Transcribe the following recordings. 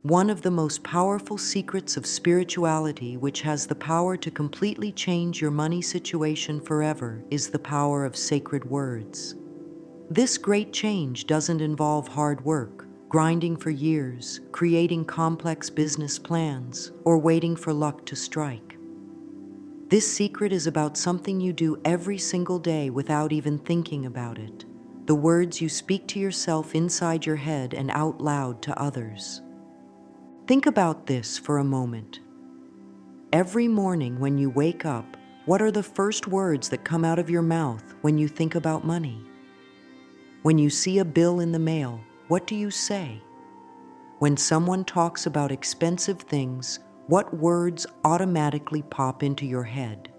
One of the most powerful secrets of spirituality, which has the power to completely change your money situation forever, is the power of sacred words. This great change doesn't involve hard work, grinding for years, creating complex business plans, or waiting for luck to strike. This secret is about something you do every single day without even thinking about it. The words you speak to yourself inside your head and out loud to others. Think about this for a moment. Every morning when you wake up, what are the first words that come out of your mouth when you think about money? When you see a bill in the mail, what do you say? When someone talks about expensive things, what words automatically pop into your head?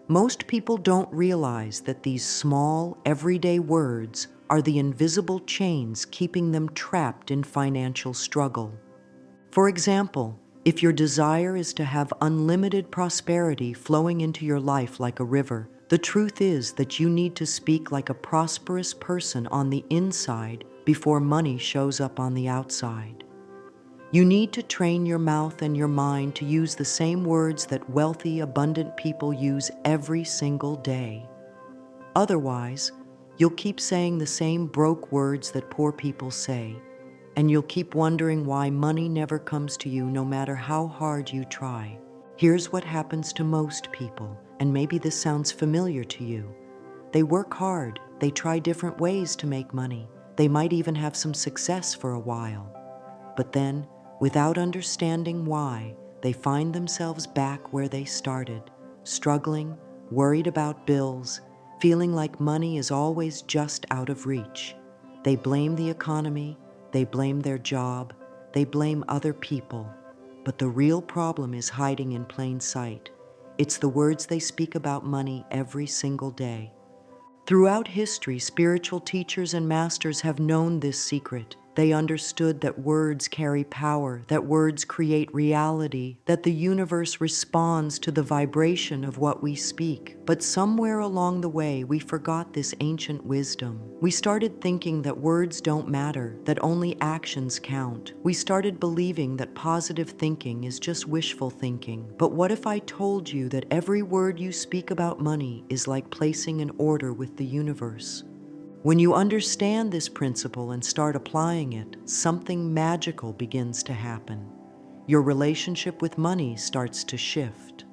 Most people don't realize that these small, everyday words are the invisible chains keeping them trapped in financial struggle. For example, if your desire is to have unlimited prosperity flowing into your life like a river, the truth is that you need to speak like a prosperous person on the inside before money shows up on the outside. You need to train your mouth and your mind to use the same words that wealthy, abundant people use every single day. Otherwise, you'll keep saying the same broke words that poor people say, and you'll keep wondering why money never comes to you no matter how hard you try. Here's what happens to most people, and maybe this sounds familiar to you. They work hard, they try different ways to make money, they might even have some success for a while. But then, without understanding why, they find themselves back where they started, struggling, worried about bills, feeling like money is always just out of reach. They blame the economy, they blame their job, they blame other people. But the real problem is hiding in plain sight. It's the words they speak about money every single day. Throughout history, spiritual teachers and masters have known this secret. They understood that words carry power, that words create reality, that the universe responds to the vibration of what we speak. But somewhere along the way, we forgot this ancient wisdom. We started thinking that words don't matter, that only actions count. We started believing that positive thinking is just wishful thinking. But what if I told you that every word you speak about money is like placing an order with the universe? When you understand this principle and start applying it, something magical begins to happen. Your relationship with money starts to shift.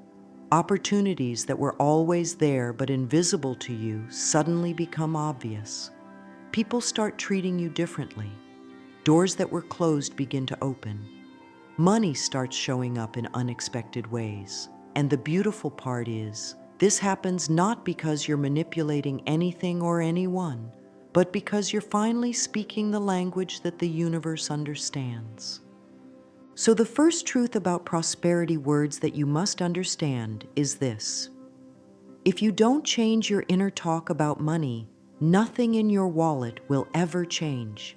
Opportunities that were always there but invisible to you suddenly become obvious. People start treating you differently. Doors that were closed begin to open. Money starts showing up in unexpected ways. And the beautiful part is, this happens not because you're manipulating anything or anyone, but because you're finally speaking the language that the universe understands. So the first truth about prosperity words that you must understand is this. If you don't change your inner talk about money, nothing in your wallet will ever change.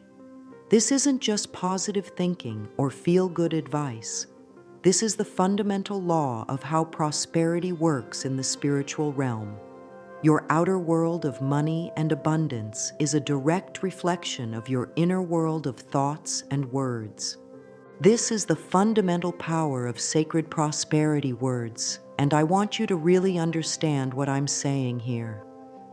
This isn't just positive thinking or feel-good advice. This is the fundamental law of how prosperity works in the spiritual realm. Your outer world of money and abundance is a direct reflection of your inner world of thoughts and words. This is the fundamental power of sacred prosperity words, and I want you to really understand what I'm saying here.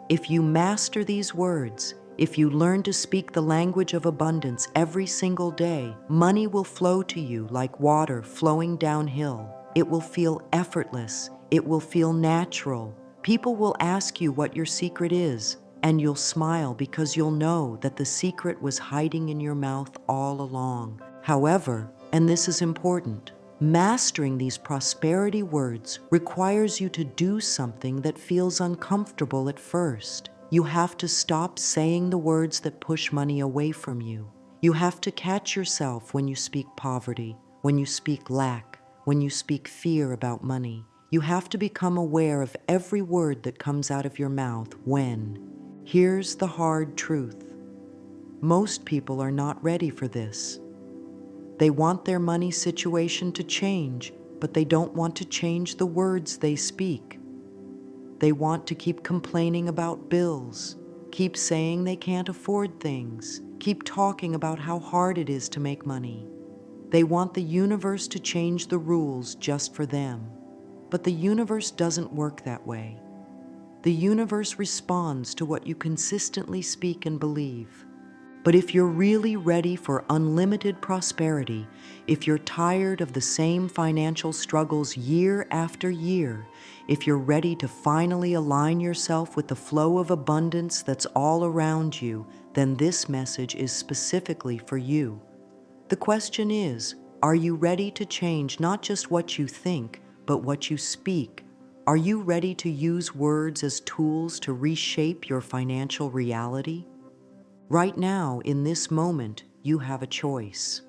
If you master these words, if you learn to speak the language of abundance every single day, money will flow to you like water flowing downhill. It will feel effortless. It will feel natural. People will ask you what your secret is, and you'll smile because you'll know that the secret was hiding in your mouth all along. However, and this is important, mastering these prosperity words requires you to do something that feels uncomfortable at first. You have to stop saying the words that push money away from you. You have to catch yourself when you speak poverty, when you speak lack, when you speak fear about money. You have to become aware of every word that comes out of your mouth when. Here's the hard truth. Most people are not ready for this. They want their money situation to change, but they don't want to change the words they speak. They want to keep complaining about bills, keep saying they can't afford things, keep talking about how hard it is to make money. They want the universe to change the rules just for them. But the universe doesn't work that way. The universe responds to what you consistently speak and believe. But if you're really ready for unlimited prosperity, if you're tired of the same financial struggles year after year, if you're ready to finally align yourself with the flow of abundance that's all around you, then this message is specifically for you. The question is, are you ready to change not just what you think, but what you speak? Are you ready to use words as tools to reshape your financial reality? Right now, in this moment, you have a choice.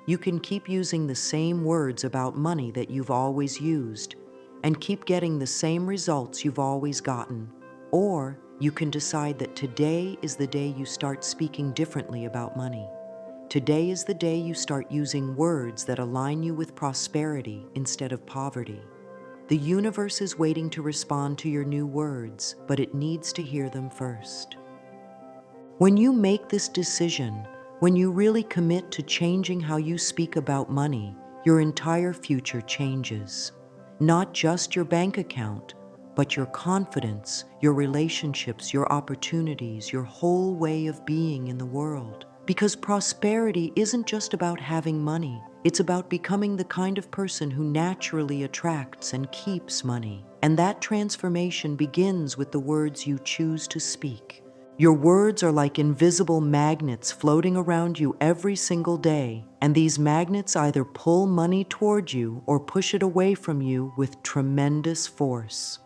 You can keep using the same words about money that you've always used and keep getting the same results you've always gotten. Or you can decide that today is the day you start speaking differently about money. Today is the day you start using words that align you with prosperity instead of poverty. The universe is waiting to respond to your new words, but it needs to hear them first. When you make this decision, when you really commit to changing how you speak about money, your entire future changes. Not just your bank account, but your confidence, your relationships, your opportunities, your whole way of being in the world. Because prosperity isn't just about having money, it's about becoming the kind of person who naturally attracts and keeps money. And that transformation begins with the words you choose to speak. Your words are like invisible magnets floating around you every single day, and these magnets either pull money toward you or push it away from you with tremendous force.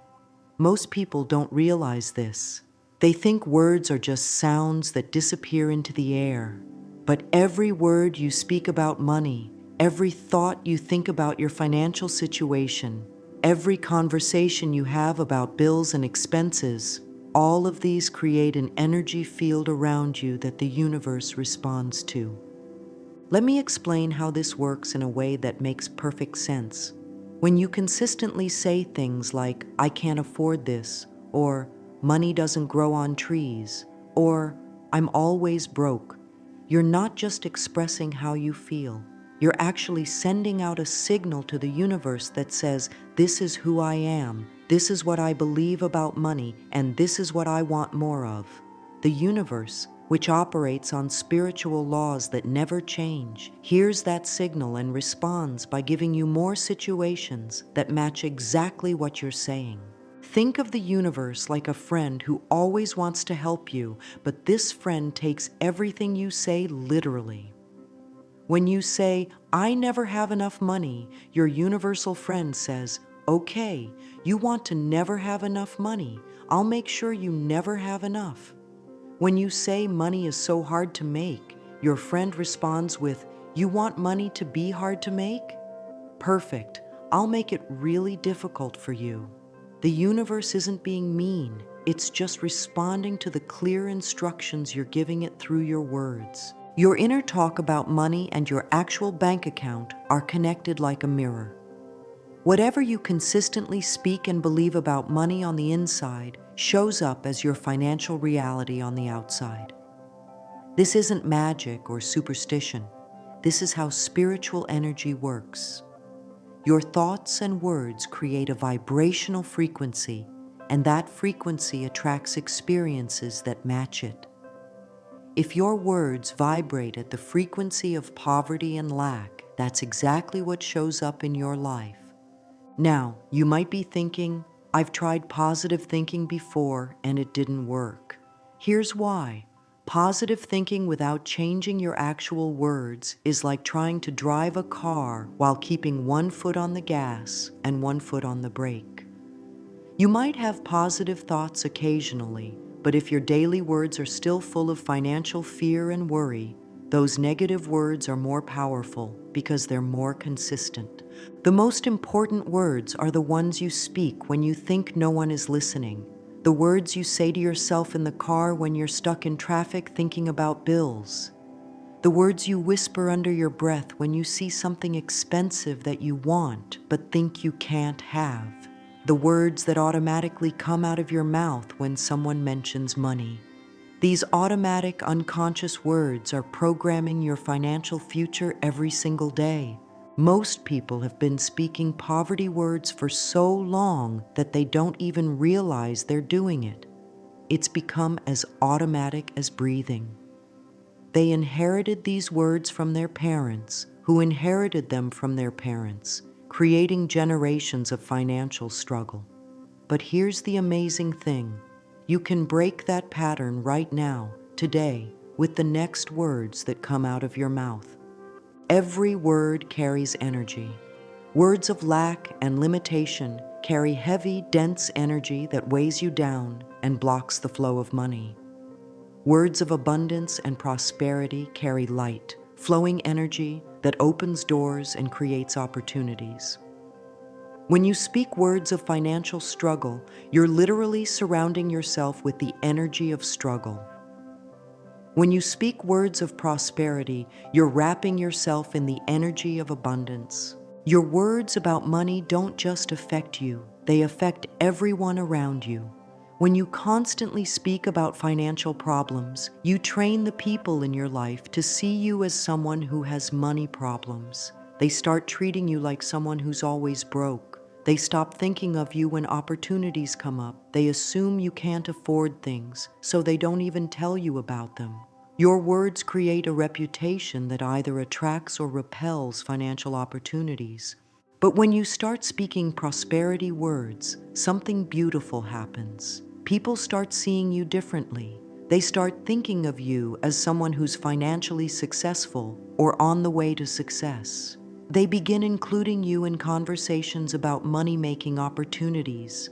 Most people don't realize this. They think words are just sounds that disappear into the air. But every word you speak about money, every thought you think about your financial situation, every conversation you have about bills and expenses, all of these create an energy field around you that the universe responds to. Let me explain how this works in a way that makes perfect sense. When you consistently say things like, "I can't afford this," or "money doesn't grow on trees," or "I'm always broke," you're not just expressing how you feel. You're actually sending out a signal to the universe that says, "This is who I am, this is what I believe about money, and this is what I want more of." The universe, which operates on spiritual laws that never change, hears that signal and responds by giving you more situations that match exactly what you're saying. Think of the universe like a friend who always wants to help you, but this friend takes everything you say literally. When you say, "I never have enough money," your universal friend says, "Okay, you want to never have enough money. I'll make sure you never have enough." When you say money is so hard to make, your friend responds with, "You want money to be hard to make? Perfect. I'll make it really difficult for you." The universe isn't being mean. It's just responding to the clear instructions you're giving it through your words. Your inner talk about money and your actual bank account are connected like a mirror. Whatever you consistently speak and believe about money on the inside shows up as your financial reality on the outside. This isn't magic or superstition. This is how spiritual energy works. Your thoughts and words create a vibrational frequency, and that frequency attracts experiences that match it. If your words vibrate at the frequency of poverty and lack, that's exactly what shows up in your life. Now, you might be thinking, "I've tried positive thinking before and it didn't work." Here's why. Positive thinking without changing your actual words is like trying to drive a car while keeping one foot on the gas and one foot on the brake. You might have positive thoughts occasionally, but if your daily words are still full of financial fear and worry, those negative words are more powerful because they're more consistent. The most important words are the ones you speak when you think no one is listening, the words you say to yourself in the car when you're stuck in traffic thinking about bills, the words you whisper under your breath when you see something expensive that you want but think you can't have, the words that automatically come out of your mouth when someone mentions money. These automatic, unconscious words are programming your financial future every single day. Most people have been speaking poverty words for so long that they don't even realize they're doing it. It's become as automatic as breathing. They inherited these words from their parents, who inherited them from their parents, creating generations of financial struggle. But here's the amazing thing. You can break that pattern right now, today, with the next words that come out of your mouth. Every word carries energy. Words of lack and limitation carry heavy, dense energy that weighs you down and blocks the flow of money. Words of abundance and prosperity carry light, flowing energy that opens doors and creates opportunities. When you speak words of financial struggle, you're literally surrounding yourself with the energy of struggle. When you speak words of prosperity, you're wrapping yourself in the energy of abundance. Your words about money don't just affect you, they affect everyone around you. When you constantly speak about financial problems, you train the people in your life to see you as someone who has money problems. They start treating you like someone who's always broke. They stop thinking of you when opportunities come up. They assume you can't afford things, so they don't even tell you about them. Your words create a reputation that either attracts or repels financial opportunities. But when you start speaking prosperity words, something beautiful happens. People start seeing you differently. They start thinking of you as someone who's financially successful or on the way to success. They begin including you in conversations about money-making opportunities.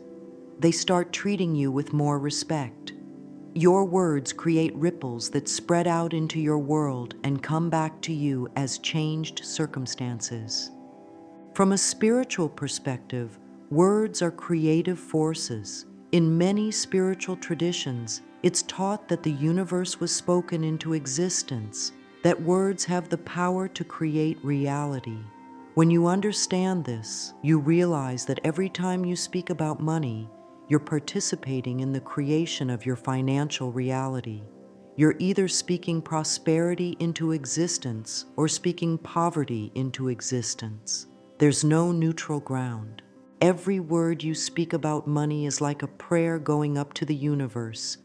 They start treating you with more respect. Your words create ripples that spread out into your world and come back to you as changed circumstances. From a spiritual perspective, words are creative forces. In many spiritual traditions, it's taught that the universe was spoken into existence, that words have the power to create reality. When you understand this, you realize that every time you speak about money, you're participating in the creation of your financial reality. You're either speaking prosperity into existence or speaking poverty into existence. There's no neutral ground. Every word you speak about money is like a prayer going up to the universe.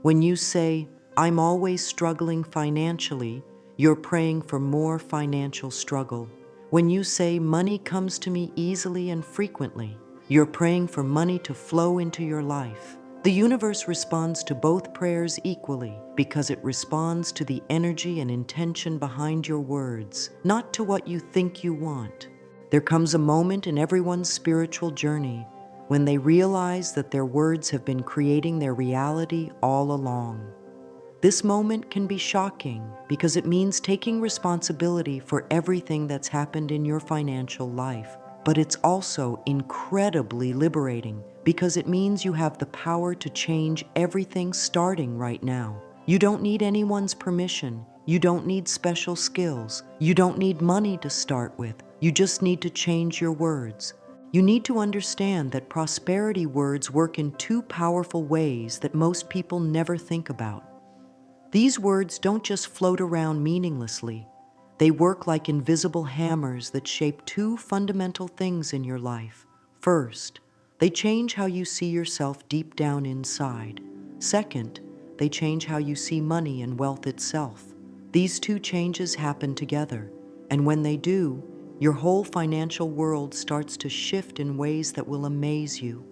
When you say, "I'm always struggling financially," you're praying for more financial struggle. When you say, "Money comes to me easily and frequently," you're praying for money to flow into your life. The universe responds to both prayers equally because it responds to the energy and intention behind your words, not to what you think you want. There comes a moment in everyone's spiritual journey when they realize that their words have been creating their reality all along. This moment can be shocking because it means taking responsibility for everything that's happened in your financial life. But it's also incredibly liberating because it means you have the power to change everything starting right now. You don't need anyone's permission. You don't need special skills. You don't need money to start with. You just need to change your words. You need to understand that prosperity words work in two powerful ways that most people never think about. These words don't just float around meaninglessly. They work like invisible hammers that shape two fundamental things in your life. First, they change how you see yourself deep down inside. Second, they change how you see money and wealth itself. These two changes happen together, and when they do, your whole financial world starts to shift in ways that will amaze you.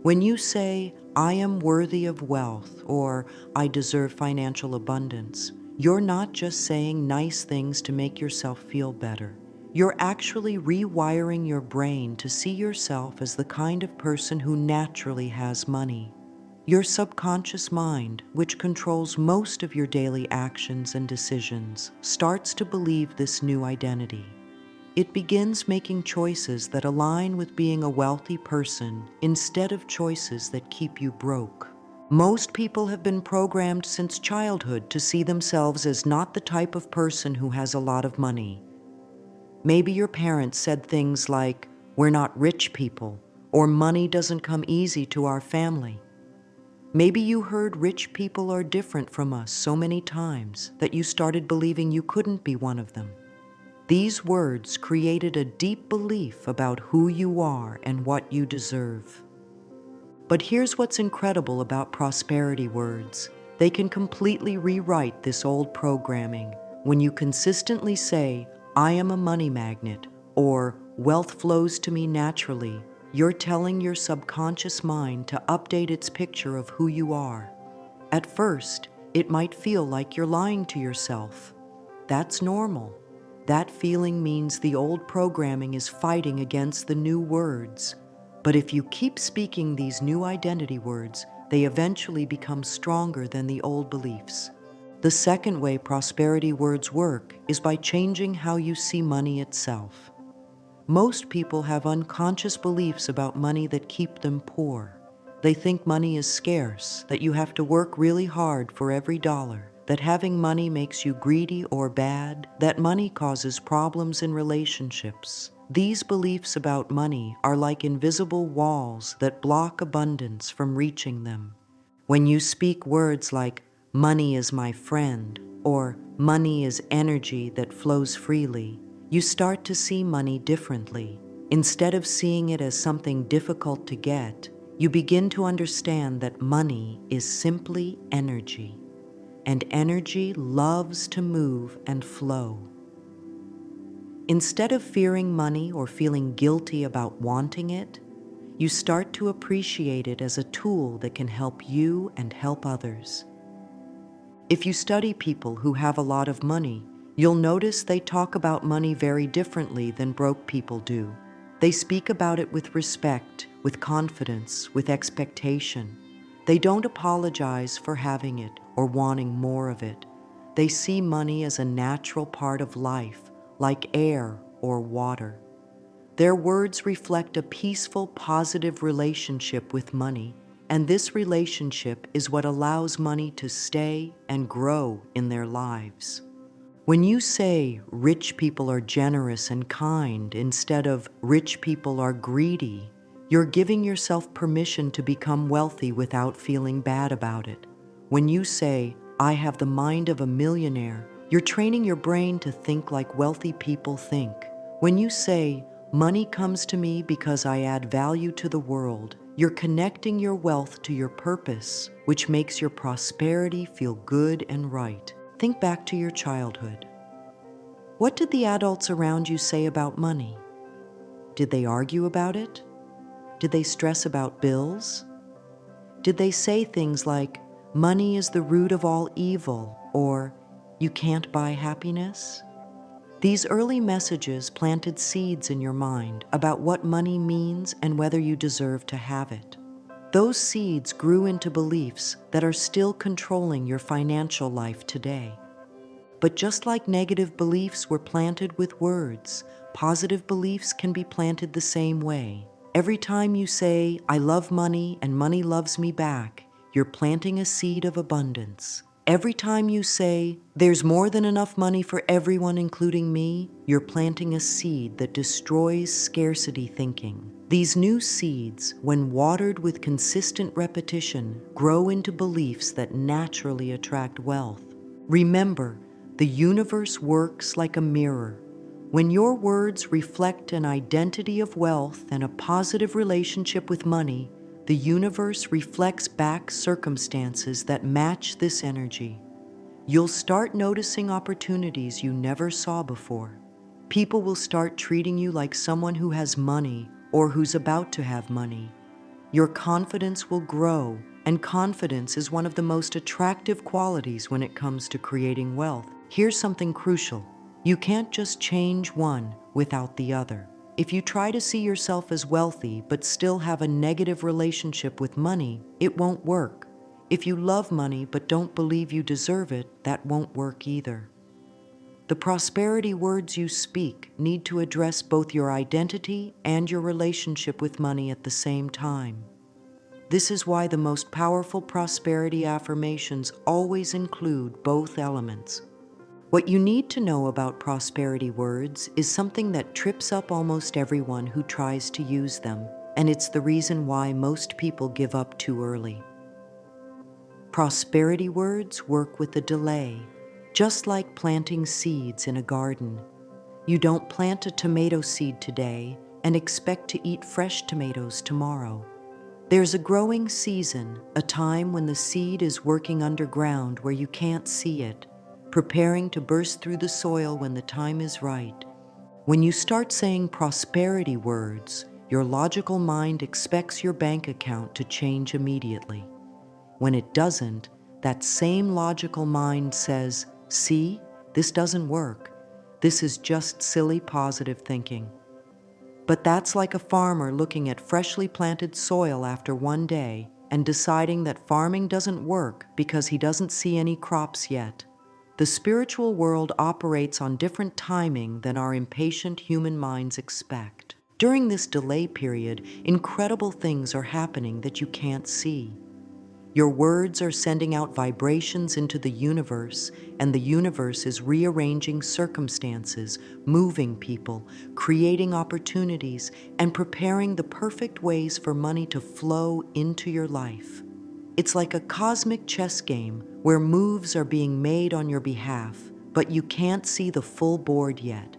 When you say, "I am worthy of wealth," or "I deserve financial abundance," you're not just saying nice things to make yourself feel better. You're actually rewiring your brain to see yourself as the kind of person who naturally has money. Your subconscious mind, which controls most of your daily actions and decisions, starts to believe this new identity. It begins making choices that align with being a wealthy person instead of choices that keep you broke. Most people have been programmed since childhood to see themselves as not the type of person who has a lot of money. Maybe your parents said things like, "We're not rich people," or "Money doesn't come easy to our family." Maybe you heard rich people are different from us so many times that you started believing you couldn't be one of them. These words created a deep belief about who you are and what you deserve. But here's what's incredible about prosperity words. They can completely rewrite this old programming. When you consistently say, "I am a money magnet," or "wealth flows to me naturally," you're telling your subconscious mind to update its picture of who you are. At first, it might feel like you're lying to yourself. That's normal. That feeling means the old programming is fighting against the new words. But if you keep speaking these new identity words, they eventually become stronger than the old beliefs. The second way prosperity words work is by changing how you see money itself. Most people have unconscious beliefs about money that keep them poor. They think money is scarce, that you have to work really hard for every dollar, that having money makes you greedy or bad, that money causes problems in relationships. These beliefs about money are like invisible walls that block abundance from reaching them. When you speak words like, "money is my friend," or "money is energy that flows freely," you start to see money differently. Instead of seeing it as something difficult to get, you begin to understand that money is simply energy, and energy loves to move and flow. Instead of fearing money or feeling guilty about wanting it, you start to appreciate it as a tool that can help you and help others. If you study people who have a lot of money, you'll notice they talk about money very differently than broke people do. They speak about it with respect, with confidence, with expectation. They don't apologize for having it or wanting more of it. They see money as a natural part of life, like air or water. Their words reflect a peaceful, positive relationship with money, and this relationship is what allows money to stay and grow in their lives. When you say rich people are generous and kind instead of rich people are greedy, you're giving yourself permission to become wealthy without feeling bad about it. When you say, "I have the mind of a millionaire," you're training your brain to think like wealthy people think. When you say, "Money comes to me because I add value to the world," you're connecting your wealth to your purpose, which makes your prosperity feel good and right. Think back to your childhood. What did the adults around you say about money? Did they argue about it? Did they stress about bills? Did they say things like, "Money is the root of all evil," or "You can't buy happiness"? These early messages planted seeds in your mind about what money means and whether you deserve to have it. Those seeds grew into beliefs that are still controlling your financial life today. But just like negative beliefs were planted with words, positive beliefs can be planted the same way. Every time you say, "I love money and money loves me back," you're planting a seed of abundance. Every time you say, "There's more than enough money for everyone, including me," you're planting a seed that destroys scarcity thinking. These new seeds, when watered with consistent repetition, grow into beliefs that naturally attract wealth. Remember, the universe works like a mirror. When your words reflect an identity of wealth and a positive relationship with money, the universe reflects back circumstances that match this energy. You'll start noticing opportunities you never saw before. People will start treating you like someone who has money or who's about to have money. Your confidence will grow, and confidence is one of the most attractive qualities when it comes to creating wealth. Here's something crucial. You can't just change one without the other. If you try to see yourself as wealthy but still have a negative relationship with money, it won't work. If you love money but don't believe you deserve it, that won't work either. The prosperity words you speak need to address both your identity and your relationship with money at the same time. This is why the most powerful prosperity affirmations always include both elements. What you need to know about prosperity words is something that trips up almost everyone who tries to use them, and it's the reason why most people give up too early. Prosperity words work with a delay, just like planting seeds in a garden. You don't plant a tomato seed today and expect to eat fresh tomatoes tomorrow. There's a growing season, a time when the seed is working underground where you can't see it, preparing to burst through the soil when the time is right. When you start saying prosperity words, your logical mind expects your bank account to change immediately. When it doesn't, that same logical mind says, "See, this doesn't work. This is just silly positive thinking." But that's like a farmer looking at freshly planted soil after one day and deciding that farming doesn't work because he doesn't see any crops yet. The spiritual world operates on different timing than our impatient human minds expect. During this delay period, incredible things are happening that you can't see. Your words are sending out vibrations into the universe, and the universe is rearranging circumstances, moving people, creating opportunities, and preparing the perfect ways for money to flow into your life. It's like a cosmic chess game where moves are being made on your behalf, but you can't see the full board yet.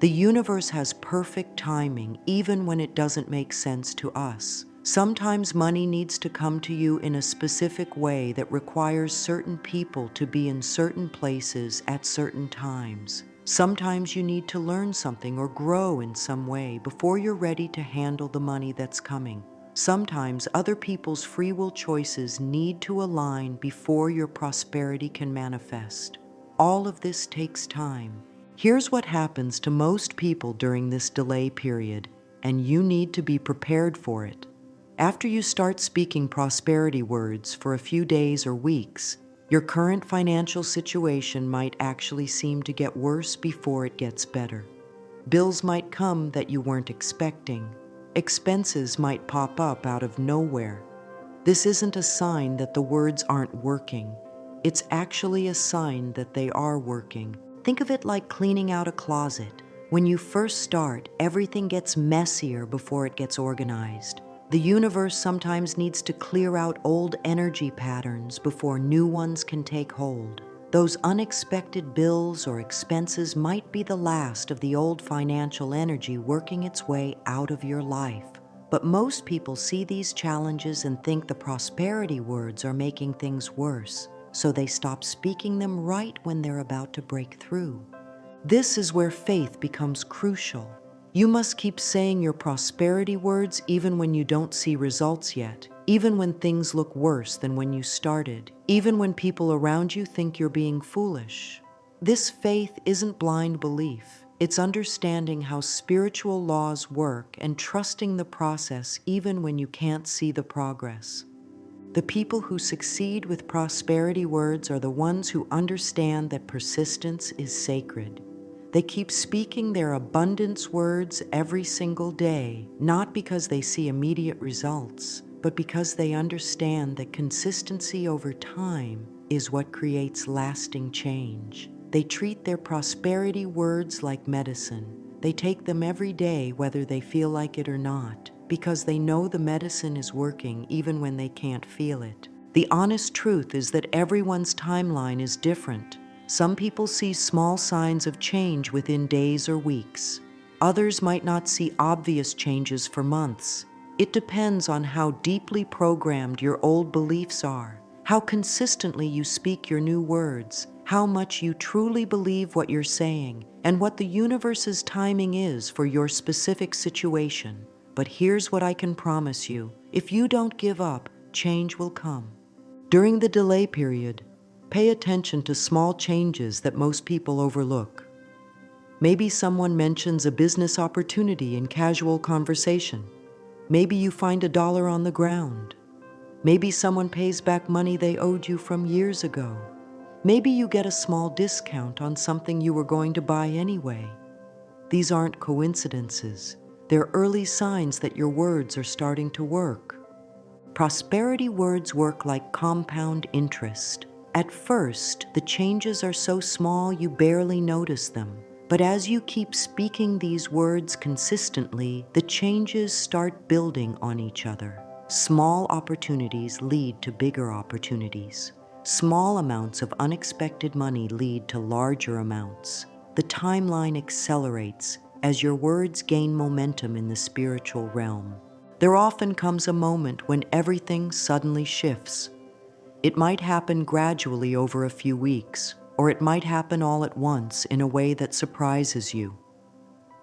The universe has perfect timing even when it doesn't make sense to us. Sometimes money needs to come to you in a specific way that requires certain people to be in certain places at certain times. Sometimes you need to learn something or grow in some way before you're ready to handle the money that's coming. Sometimes other people's free will choices need to align before your prosperity can manifest. All of this takes time. Here's what happens to most people during this delay period, and you need to be prepared for it. After you start speaking prosperity words for a few days or weeks, your current financial situation might actually seem to get worse before it gets better. Bills might come that you weren't expecting. Expenses might pop up out of nowhere. This isn't a sign that the words aren't working. It's actually a sign that they are working. Think of it like cleaning out a closet. When you first start, everything gets messier before it gets organized. The universe sometimes needs to clear out old energy patterns before new ones can take hold. Those unexpected bills or expenses might be the last of the old financial energy working its way out of your life. But most people see these challenges and think the prosperity words are making things worse, so they stop speaking them right when they're about to break through. This is where faith becomes crucial. You must keep saying your prosperity words even when you don't see results yet, even when things look worse than when you started, even when people around you think you're being foolish. This faith isn't blind belief. It's understanding how spiritual laws work and trusting the process even when you can't see the progress. The people who succeed with prosperity words are the ones who understand that persistence is sacred. They keep speaking their abundance words every single day, not because they see immediate results, but because they understand that consistency over time is what creates lasting change. They treat their prosperity words like medicine. They take them every day whether they feel like it or not, because they know the medicine is working even when they can't feel it. The honest truth is that everyone's timeline is different. Some people see small signs of change within days or weeks. Others might not see obvious changes for months. It depends on how deeply programmed your old beliefs are, how consistently you speak your new words, how much you truly believe what you're saying, and what the universe's timing is for your specific situation. But here's what I can promise you. If you don't give up, change will come. During the delay period, pay attention to small changes that most people overlook. Maybe someone mentions a business opportunity in casual conversation. Maybe you find $1 on the ground. Maybe someone pays back money they owed you from years ago. Maybe you get a small discount on something you were going to buy anyway. These aren't coincidences. They're early signs that your words are starting to work. Prosperity words work like compound interest. At first, the changes are so small you barely notice them. But as you keep speaking these words consistently, the changes start building on each other. Small opportunities lead to bigger opportunities. Small amounts of unexpected money lead to larger amounts. The timeline accelerates as your words gain momentum in the spiritual realm. There often comes a moment when everything suddenly shifts. It might happen gradually over a few weeks, or it might happen all at once in a way that surprises you.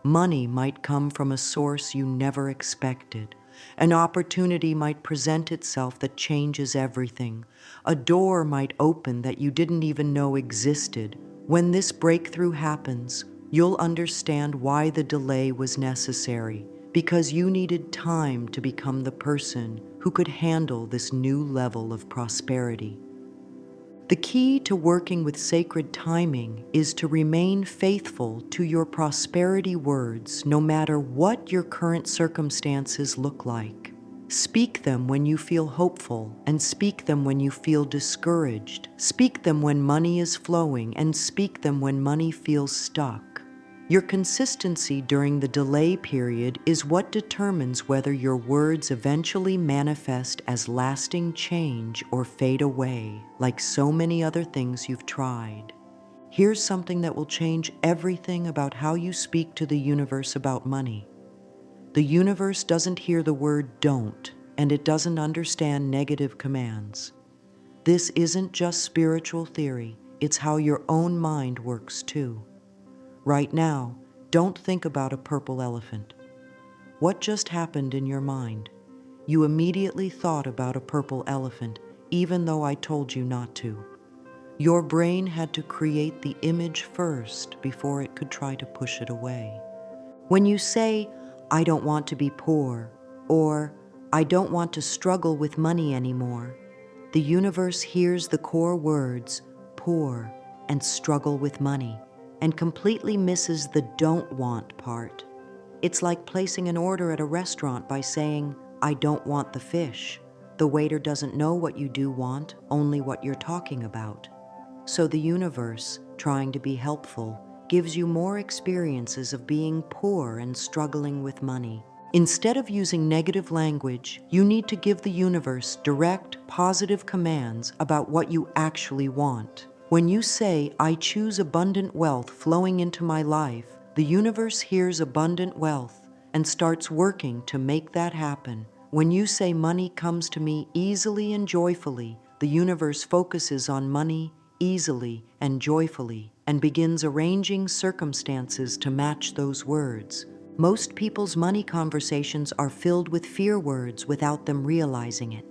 Money might come from a source you never expected. An opportunity might present itself that changes everything. A door might open that you didn't even know existed. When this breakthrough happens, you'll understand why the delay was necessary, because you needed time to become the person who could handle this new level of prosperity. The key to working with sacred timing is to remain faithful to your prosperity words no matter what your current circumstances look like. Speak them when you feel hopeful, and speak them when you feel discouraged. Speak them when money is flowing, and speak them when money feels stuck. Your consistency during the delay period is what determines whether your words eventually manifest as lasting change or fade away, like so many other things you've tried. Here's something that will change everything about how you speak to the universe about money. The universe doesn't hear the word don't, and it doesn't understand negative commands. This isn't just spiritual theory, it's how your own mind works too. Right now, don't think about a purple elephant. What just happened in your mind? You immediately thought about a purple elephant, even though I told you not to. Your brain had to create the image first before it could try to push it away. When you say, I don't want to be poor, or I don't want to struggle with money anymore, the universe hears the core words, poor and struggle with money, and completely misses the don't want part. It's like placing an order at a restaurant by saying, I don't want the fish. The waiter doesn't know what you do want, only what you're talking about. So the universe, trying to be helpful, gives you more experiences of being poor and struggling with money. Instead of using negative language, you need to give the universe direct, positive commands about what you actually want. When you say, I choose abundant wealth flowing into my life, the universe hears abundant wealth and starts working to make that happen. When you say money comes to me easily and joyfully, the universe focuses on money easily and joyfully and begins arranging circumstances to match those words. Most people's money conversations are filled with fear words without them realizing it.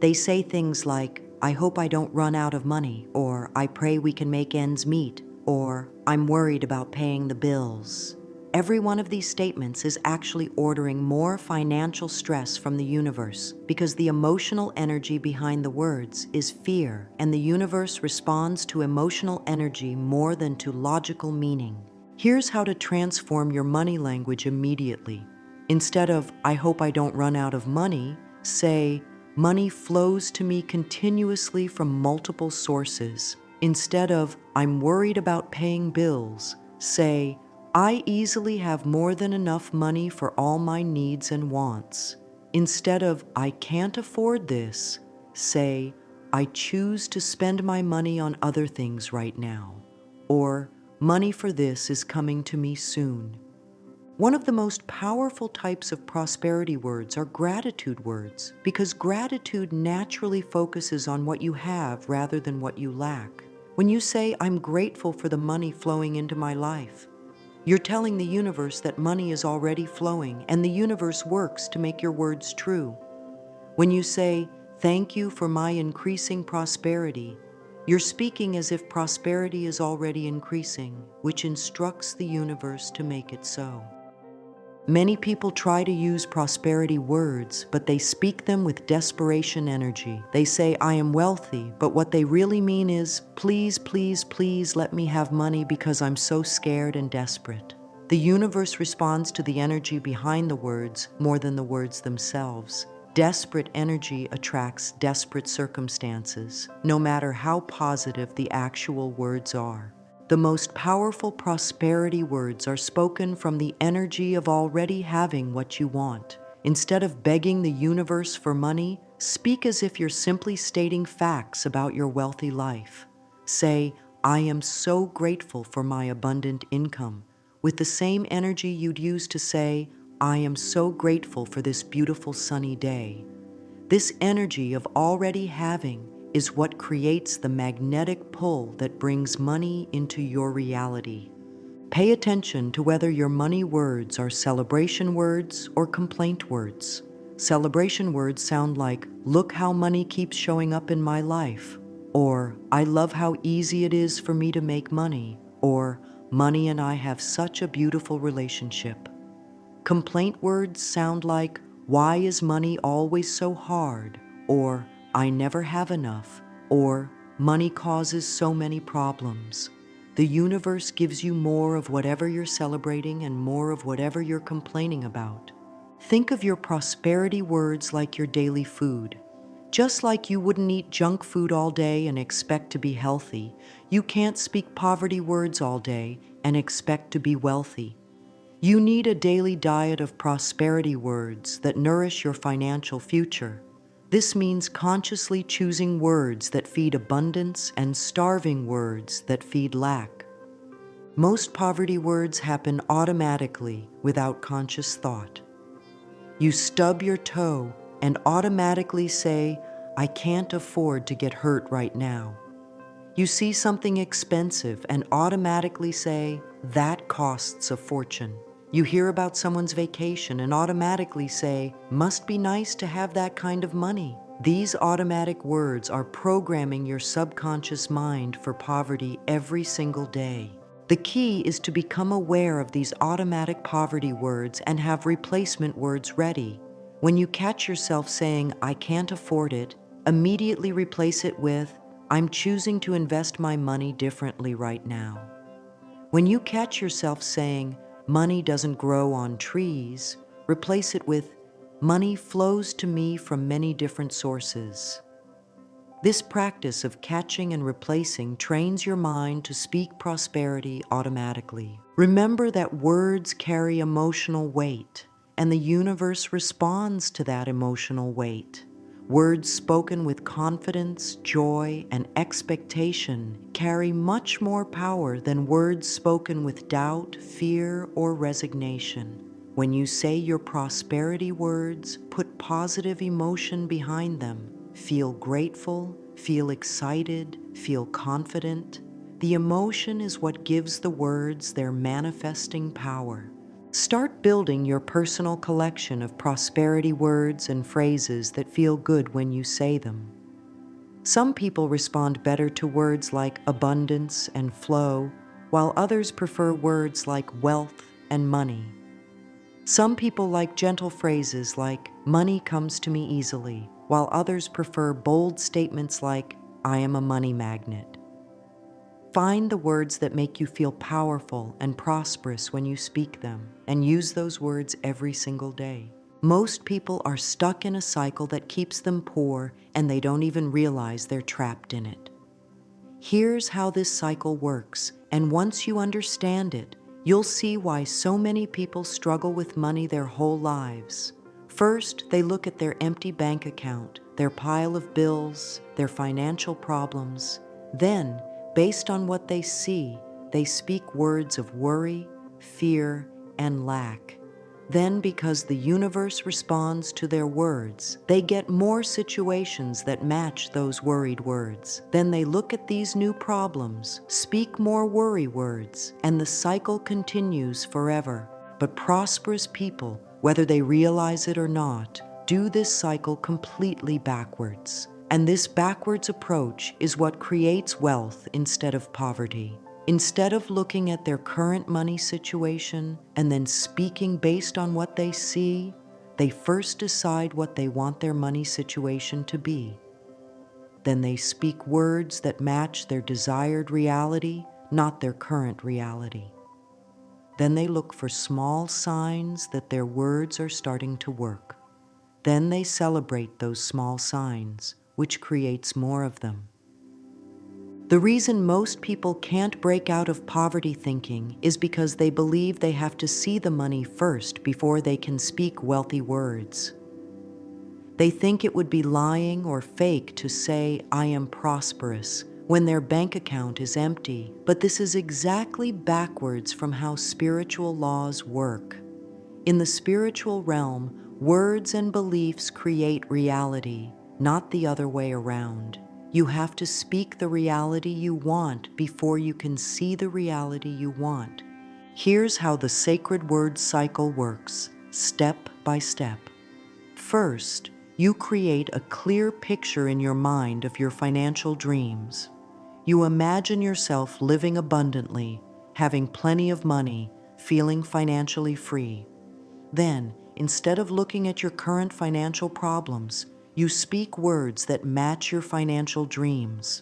They say things like, I hope I don't run out of money, or I pray we can make ends meet, or I'm worried about paying the bills. Every one of these statements is actually ordering more financial stress from the universe because the emotional energy behind the words is fear, and the universe responds to emotional energy more than to logical meaning. Here's how to transform your money language immediately. Instead of, I hope I don't run out of money, say, money flows to me continuously from multiple sources. Instead of, I'm worried about paying bills, say, I easily have more than enough money for all my needs and wants. Instead of, I can't afford this, say, I choose to spend my money on other things right now. Or, money for this is coming to me soon. One of the most powerful types of prosperity words are gratitude words, because gratitude naturally focuses on what you have rather than what you lack. When you say, I'm grateful for the money flowing into my life, you're telling the universe that money is already flowing, and the universe works to make your words true. When you say, thank you for my increasing prosperity, you're speaking as if prosperity is already increasing, which instructs the universe to make it so. Many people try to use prosperity words, but they speak them with desperation energy. They say, I am wealthy, but what they really mean is, please, please, please let me have money because I'm so scared and desperate. The universe responds to the energy behind the words more than the words themselves. Desperate energy attracts desperate circumstances, no matter how positive the actual words are. The most powerful prosperity words are spoken from the energy of already having what you want. Instead of begging the universe for money, speak as if you're simply stating facts about your wealthy life. Say, I am so grateful for my abundant income, with the same energy you'd use to say, I am so grateful for this beautiful sunny day. This energy of already having is what creates the magnetic pull that brings money into your reality. Pay attention to whether your money words are celebration words or complaint words. Celebration words sound like, look how money keeps showing up in my life, or I love how easy it is for me to make money, or money and I have such a beautiful relationship. Complaint words sound like, why is money always so hard? Or, I never have enough. Or, money causes so many problems. The universe gives you more of whatever you're celebrating and more of whatever you're complaining about. Think of your prosperity words like your daily food. Just like you wouldn't eat junk food all day and expect to be healthy, you can't speak poverty words all day and expect to be wealthy. You need a daily diet of prosperity words that nourish your financial future. This means consciously choosing words that feed abundance and starving words that feed lack. Most poverty words happen automatically without conscious thought. You stub your toe and automatically say, I can't afford to get hurt right now. You see something expensive and automatically say, that costs a fortune. You hear about someone's vacation and automatically say, must be nice to have that kind of money. These automatic words are programming your subconscious mind for poverty every single day. The key is to become aware of these automatic poverty words and have replacement words ready. When you catch yourself saying, I can't afford it, immediately replace it with, I'm choosing to invest my money differently right now. When you catch yourself saying, money doesn't grow on trees, replace it with, money flows to me from many different sources. This practice of catching and replacing trains your mind to speak prosperity automatically. Remember that words carry emotional weight, and the universe responds to that emotional weight. Words spoken with confidence, joy, and expectation carry much more power than words spoken with doubt, fear, or resignation. When you say your prosperity words, put positive emotion behind them. Feel grateful, feel excited, feel confident. The emotion is what gives the words their manifesting power. Start building your personal collection of prosperity words and phrases that feel good when you say them. Some people respond better to words like abundance and flow, while others prefer words like wealth and money. Some people like gentle phrases like, money comes to me easily, while others prefer bold statements like, I am a money magnet. Find the words that make you feel powerful and prosperous when you speak them, and use those words every single day. Most people are stuck in a cycle that keeps them poor, and they don't even realize they're trapped in it. Here's how this cycle works, and once you understand it, you'll see why so many people struggle with money their whole lives. First, they look at their empty bank account, their pile of bills, their financial problems. Then, based on what they see, they speak words of worry, fear, and lack. Then, because the universe responds to their words, they get more situations that match those worried words. Then they look at these new problems, speak more worry words, and the cycle continues forever. But prosperous people, whether they realize it or not, do this cycle completely backwards. And this backwards approach is what creates wealth instead of poverty. Instead of looking at their current money situation and then speaking based on what they see, they first decide what they want their money situation to be. Then they speak words that match their desired reality, not their current reality. Then they look for small signs that their words are starting to work. Then they celebrate those small signs, which creates more of them. The reason most people can't break out of poverty thinking is because they believe they have to see the money first before they can speak wealthy words. They think it would be lying or fake to say, "I am prosperous," when their bank account is empty. But this is exactly backwards from how spiritual laws work. In the spiritual realm, words and beliefs create reality, not the other way around. You have to speak the reality you want before you can see the reality you want. Here's how the sacred word cycle works, step by step. First, you create a clear picture in your mind of your financial dreams. You imagine yourself living abundantly, having plenty of money, feeling financially free. Then, instead of looking at your current financial problems, you speak words that match your financial dreams.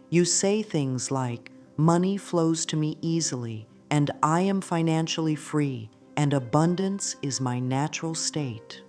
You say things like, "Money flows to me easily, and I am financially free, and abundance is my natural state."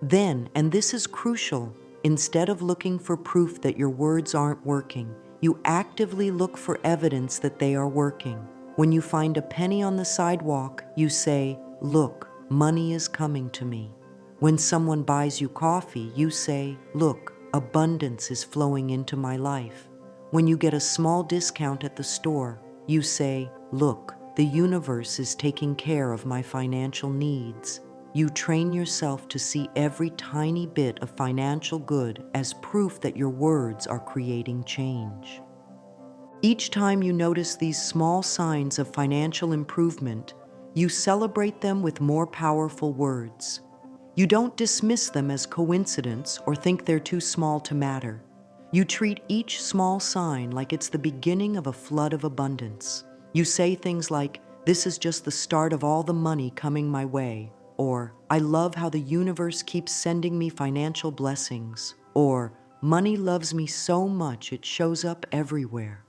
Then, and this is crucial, instead of looking for proof that your words aren't working, you actively look for evidence that they are working. When you find a penny on the sidewalk, you say, "Look, money is coming to me." When someone buys you coffee, you say, "Look, abundance is flowing into my life." When you get a small discount at the store, you say, "Look, the universe is taking care of my financial needs." You train yourself to see every tiny bit of financial good as proof that your words are creating change. Each time you notice these small signs of financial improvement, you celebrate them with more powerful words. You don't dismiss them as coincidence or think they're too small to matter. You treat each small sign like it's the beginning of a flood of abundance. You say things like, "This is just the start of all the money coming my way," or "I love how the universe keeps sending me financial blessings," or "Money loves me so much it shows up everywhere."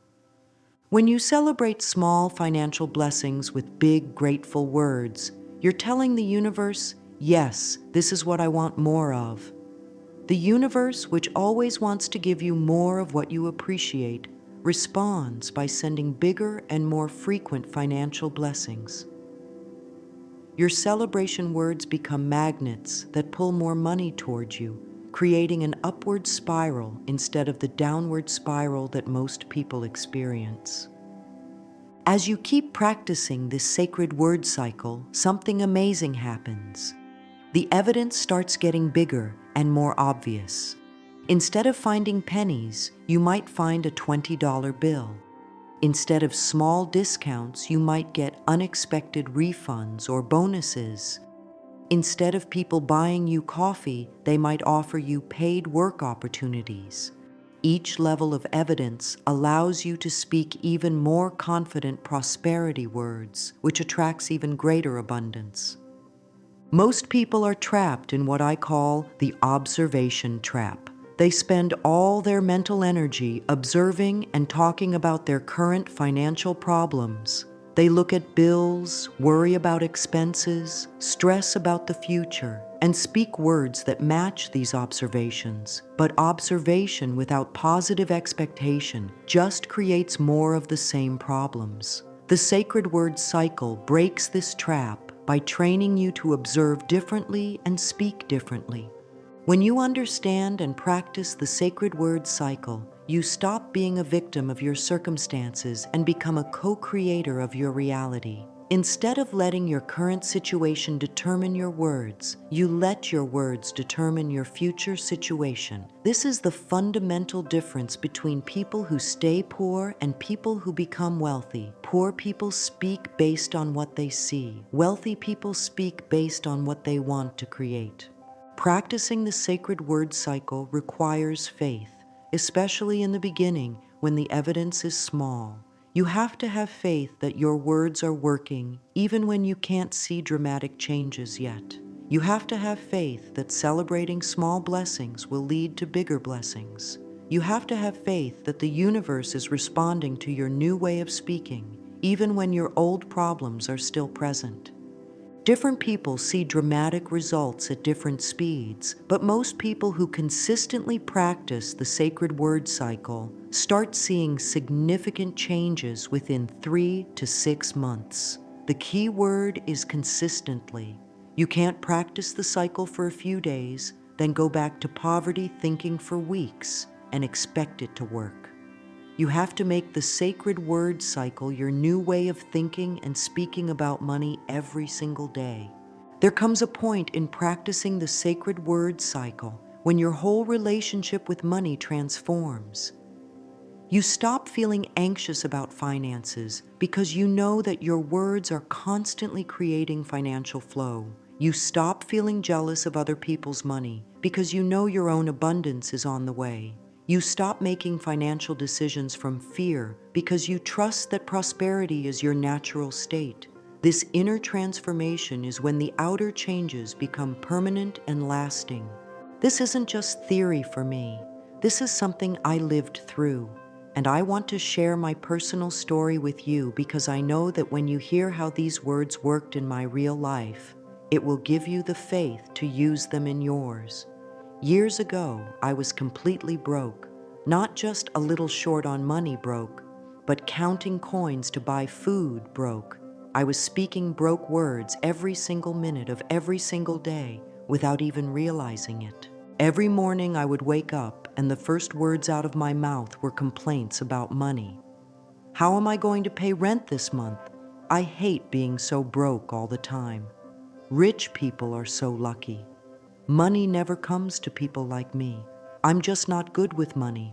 When you celebrate small financial blessings with big, grateful words, you're telling the universe, "Yes, this is what I want more of." The universe, which always wants to give you more of what you appreciate, responds by sending bigger and more frequent financial blessings. Your celebration words become magnets that pull more money towards you, creating an upward spiral instead of the downward spiral that most people experience. As you keep practicing this sacred word cycle, something amazing happens. The evidence starts getting bigger and more obvious. Instead of finding pennies, you might find a $20 bill. Instead of small discounts, you might get unexpected refunds or bonuses. Instead of people buying you coffee, they might offer you paid work opportunities. Each level of evidence allows you to speak even more confident prosperity words, which attracts even greater abundance. Most people are trapped in what I call the observation trap. They spend all their mental energy observing and talking about their current financial problems. They look at bills, worry about expenses, stress about the future, and speak words that match these observations. But observation without positive expectation just creates more of the same problems. The sacred word cycle breaks this trap by training you to observe differently and speak differently. When you understand and practice the sacred word cycle, you stop being a victim of your circumstances and become a co-creator of your reality. Instead of letting your current situation determine your words, you let your words determine your future situation. This is the fundamental difference between people who stay poor and people who become wealthy. Poor people speak based on what they see. Wealthy people speak based on what they want to create. Practicing the sacred word cycle requires faith, especially in the beginning when the evidence is small. You have to have faith that your words are working, even when you can't see dramatic changes yet. You have to have faith that celebrating small blessings will lead to bigger blessings. You have to have faith that the universe is responding to your new way of speaking, even when your old problems are still present. Different people see dramatic results at different speeds, but most people who consistently practice the sacred word cycle start seeing significant changes within 3 to 6 months. The key word is consistently. You can't practice the cycle for a few days, then go back to poverty thinking for weeks and expect it to work. You have to make the sacred word cycle your new way of thinking and speaking about money every single day. There comes a point in practicing the sacred word cycle when your whole relationship with money transforms. You stop feeling anxious about finances because you know that your words are constantly creating financial flow. You stop feeling jealous of other people's money because you know your own abundance is on the way. You stop making financial decisions from fear because you trust that prosperity is your natural state. This inner transformation is when the outer changes become permanent and lasting. This isn't just theory for me. This is something I lived through. And I want to share my personal story with you because I know that when you hear how these words worked in my real life, it will give you the faith to use them in yours. Years ago, I was completely broke, not just a little short on money broke, but counting coins to buy food broke. I was speaking broke words every single minute of every single day without even realizing it. Every morning I would wake up and the first words out of my mouth were complaints about money. How am I going to pay rent this month? I hate being so broke all the time. Rich people are so lucky. Money never comes to people like me. I'm just not good with money.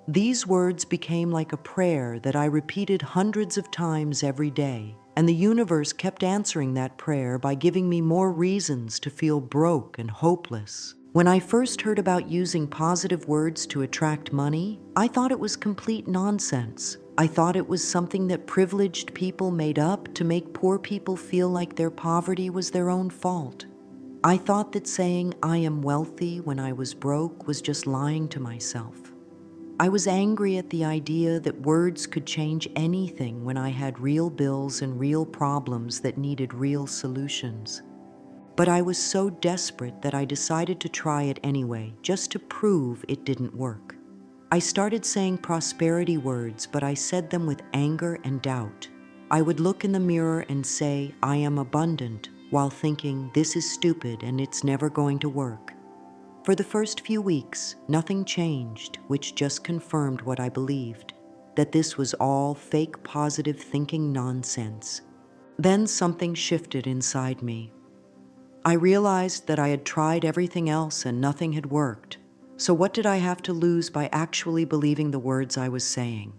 These words became like a prayer that I repeated hundreds of times every day, and the universe kept answering that prayer by giving me more reasons to feel broke and hopeless. When I first heard about using positive words to attract money, I thought it was complete nonsense. I thought it was something that privileged people made up to make poor people feel like their poverty was their own fault. I thought that saying I am wealthy when I was broke was just lying to myself. I was angry at the idea that words could change anything when I had real bills and real problems that needed real solutions. But I was so desperate that I decided to try it anyway, just to prove it didn't work. I started saying prosperity words, but I said them with anger and doubt. I would look in the mirror and say, I am abundant, while thinking, this is stupid and it's never going to work. For the first few weeks, nothing changed, which just confirmed what I believed, that this was all fake positive thinking nonsense. Then something shifted inside me. I realized that I had tried everything else and nothing had worked. So what did I have to lose by actually believing the words I was saying?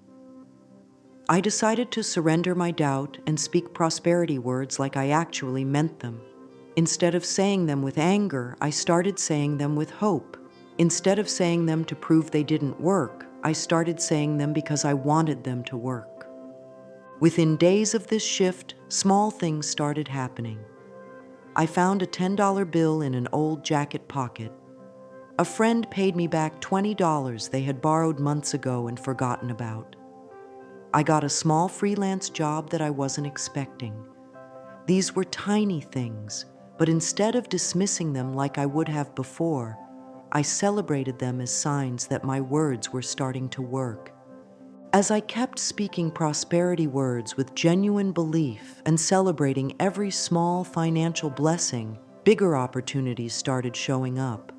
I decided to surrender my doubt and speak prosperity words like I actually meant them. Instead of saying them with anger, I started saying them with hope. Instead of saying them to prove they didn't work, I started saying them because I wanted them to work. Within days of this shift, small things started happening. I found a $10 bill in an old jacket pocket. A friend paid me back $20 they had borrowed months ago and forgotten about. I got a small freelance job that I wasn't expecting. These were tiny things, but instead of dismissing them like I would have before, I celebrated them as signs that my words were starting to work. As I kept speaking prosperity words with genuine belief and celebrating every small financial blessing, bigger opportunities started showing up.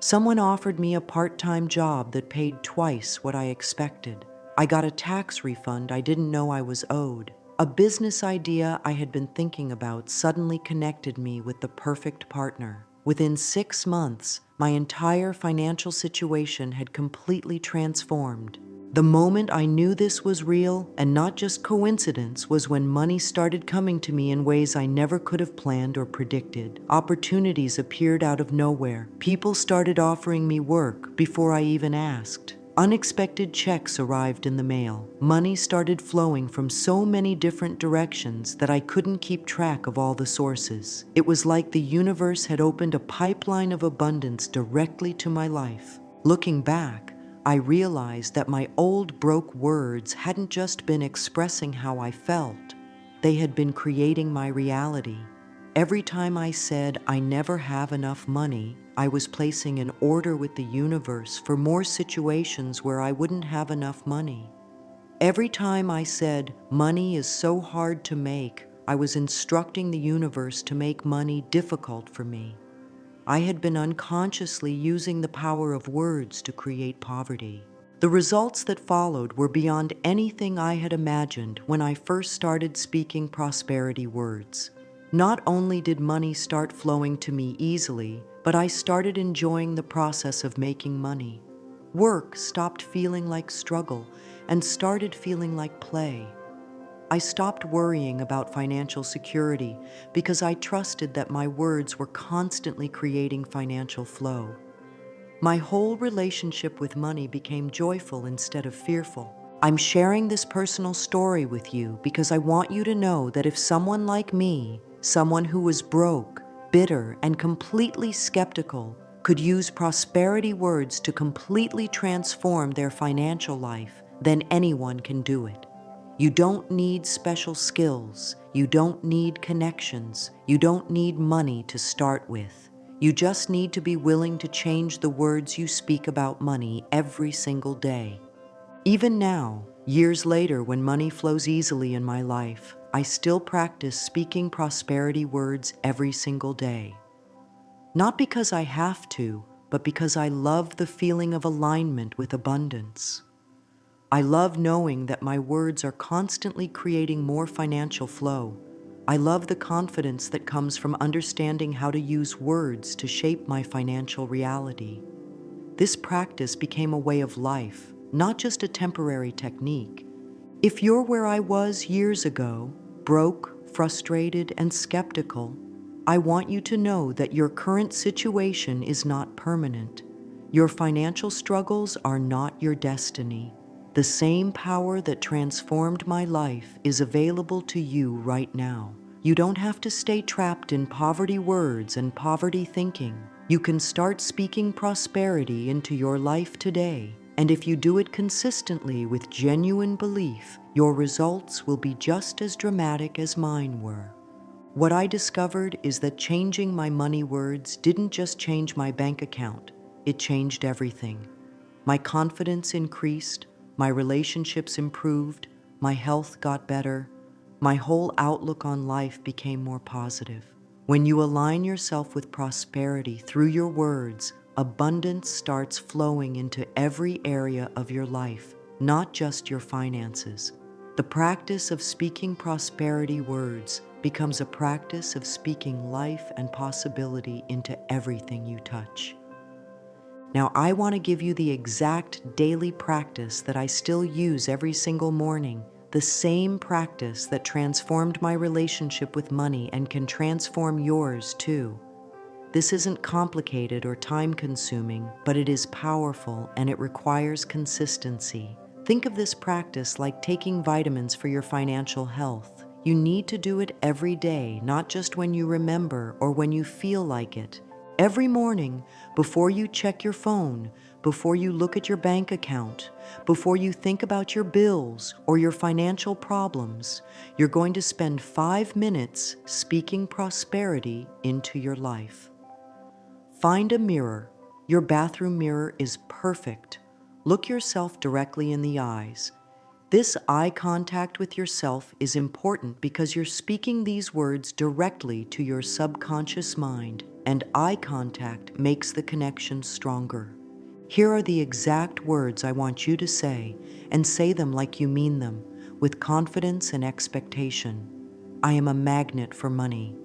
Someone offered me a part-time job that paid twice what I expected. I got a tax refund I didn't know I was owed. A business idea I had been thinking about suddenly connected me with the perfect partner. Within 6 months, my entire financial situation had completely transformed. The moment I knew this was real and not just coincidence was when money started coming to me in ways I never could have planned or predicted. Opportunities appeared out of nowhere. People started offering me work before I even asked. Unexpected checks arrived in the mail. Money started flowing from so many different directions that I couldn't keep track of all the sources. It was like the universe had opened a pipeline of abundance directly to my life. Looking back, I realized that my old broke words hadn't just been expressing how I felt. They had been creating my reality. Every time I said I never have enough money, I was placing an order with the universe for more situations where I wouldn't have enough money. Every time I said money is so hard to make, I was instructing the universe to make money difficult for me. I had been unconsciously using the power of words to create poverty. The results that followed were beyond anything I had imagined when I first started speaking prosperity words. Not only did money start flowing to me easily, but I started enjoying the process of making money. Work stopped feeling like struggle and started feeling like play. I stopped worrying about financial security because I trusted that my words were constantly creating financial flow. My whole relationship with money became joyful instead of fearful. I'm sharing this personal story with you because I want you to know that if someone like me, someone who was broke, bitter, and completely skeptical, could use prosperity words to completely transform their financial life, then anyone can do it. You don't need special skills. You don't need connections. You don't need money to start with. You just need to be willing to change the words you speak about money every single day. Even now, years later, when money flows easily in my life, I still practice speaking prosperity words every single day. Not because I have to, but because I love the feeling of alignment with abundance. I love knowing that my words are constantly creating more financial flow. I love the confidence that comes from understanding how to use words to shape my financial reality. This practice became a way of life, not just a temporary technique. If you're where I was years ago, broke, frustrated, and skeptical, I want you to know that your current situation is not permanent. Your financial struggles are not your destiny. The same power that transformed my life is available to you right now. You don't have to stay trapped in poverty words and poverty thinking. You can start speaking prosperity into your life today. And if you do it consistently with genuine belief, your results will be just as dramatic as mine were. What I discovered is that changing my money words didn't just change my bank account, it changed everything. My confidence increased, my relationships improved, my health got better, my whole outlook on life became more positive. When you align yourself with prosperity through your words, abundance starts flowing into every area of your life, not just your finances. The practice of speaking prosperity words becomes a practice of speaking life and possibility into everything you touch. Now, I want to give you the exact daily practice that I still use every single morning, the same practice that transformed my relationship with money and can transform yours too. This isn't complicated or time-consuming, but it is powerful and it requires consistency. Think of this practice like taking vitamins for your financial health. You need to do it every day, not just when you remember or when you feel like it. Every morning, before you check your phone, before you look at your bank account, before you think about your bills or your financial problems, you're going to spend 5 minutes speaking prosperity into your life. Find a mirror. Your bathroom mirror is perfect. Look yourself directly in the eyes. This eye contact with yourself is important because you're speaking these words directly to your subconscious mind, and eye contact makes the connection stronger. Here are the exact words I want you to say, and say them like you mean them, with confidence and expectation. I am a magnet for money.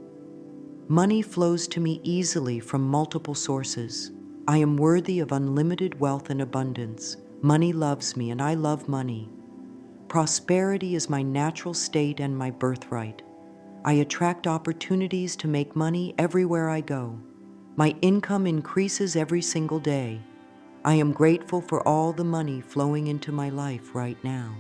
Money flows to me easily from multiple sources. I am worthy of unlimited wealth and abundance. Money loves me, and I love money. Prosperity is my natural state and my birthright. I attract opportunities to make money everywhere I go. My income increases every single day. I am grateful for all the money flowing into my life right now.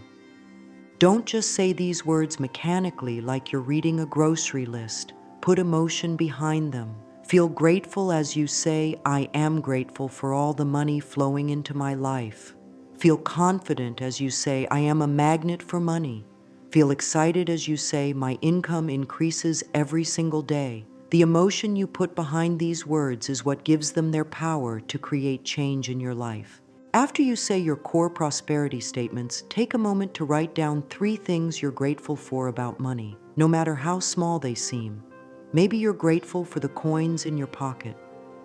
Don't just say these words mechanically like you're reading a grocery list. Put emotion behind them. Feel grateful as you say, I am grateful for all the money flowing into my life. Feel confident as you say, I am a magnet for money. Feel excited as you say, my income increases every single day. The emotion you put behind these words is what gives them their power to create change in your life. After you say your core prosperity statements, take a moment to write down 3 things you're grateful for about money, no matter how small they seem. Maybe you're grateful for the coins in your pocket.